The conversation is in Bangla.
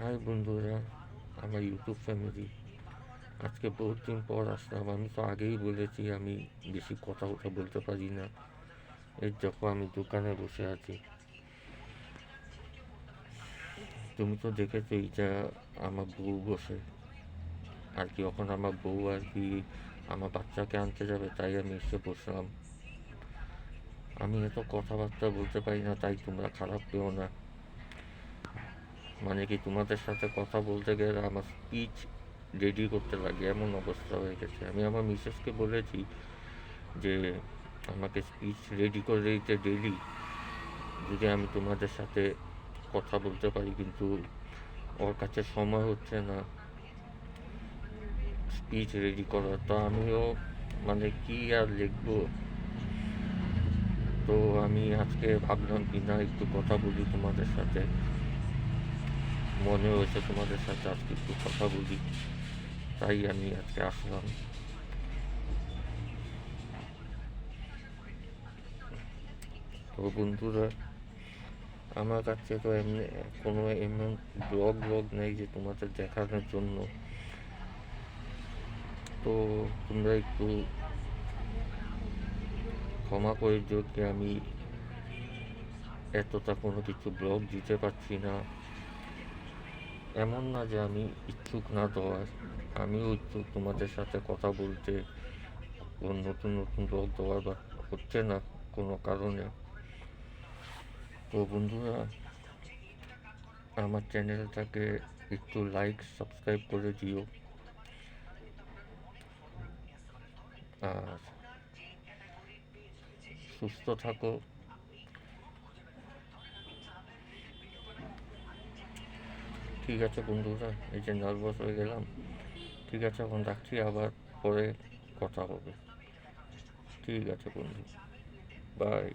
হাই বন্ধুরা, আমার ইউটিউব ফ্যামিলি। আজকে বহুত দিন পর আসলাম। আমি তো আগেই বলেছি আমি বেশি কথা বলতে পারি না। এই দেখো আমি দোকানে বসে আছি। তুমি তো দেখেছো এইটা আমার বউ বসে আর কি। এখন আমার বউ আর কি আমার বাচ্চাকে আনতে যাবে, তাই আমি এসে বসলাম। আমি এত কথাবার্তা বলতে পারি না, তাই তোমরা খারাপ পেও না। মানে কি, তোমাদের সাথে কথা বলতে গেলে আমার স্পিচ রেডি করতে লাগে, এমন অবস্থা হয়ে গেছে। আমি আমার মিসেসকে বলেছি যে আমাকে স্পিচ রেডি করে দিতে ডেলি, যদি আমি তোমাদের সাথে কথা বলতে পারি, কিন্তু ওর কাছে সময় হচ্ছে না স্পিচ রেডি করার। তো আমিও মানে কি আর লিখবো। তো আমি আজকে ভাবলাম কি না, একটু কথা বলি তোমাদের সাথে। মনে হয়েছে তোমাদের সাথে আজকে একটু কথা বলি, তাই আমি আজকে আসলাম। তো বন্ধুরা, আমার কাছে তো এমনি কোনো এমন ব্লগ নেই যে তোমাদের দেখানোর জন্য। তো তোমরা একটু ক্ষমা করে দিও যে আমি এতটা কোনো কিছু ব্লগ দিতে পারছি না। এমন না যে আমি ইচ্ছুক না দেওয়ার, আমিও ইচ্ছুক তোমাদের সাথে কথা বলতে। নতুন নতুন ব্লগ দেওয়ার বা হচ্ছে না কোনো কারণে। তো বন্ধুরা, আমার চ্যানেলটাকে একটু লাইক সাবস্ক্রাইব করে দিও। আর সুস্থ থাকো। ঠিক আছে বন্ধুরা, এই যে নার্ভাস হয়ে গেলাম। ঠিক আছে, এখন রাখছি, আবার পরে কথা হবে। ঠিক আছে বন্ধু, বাই।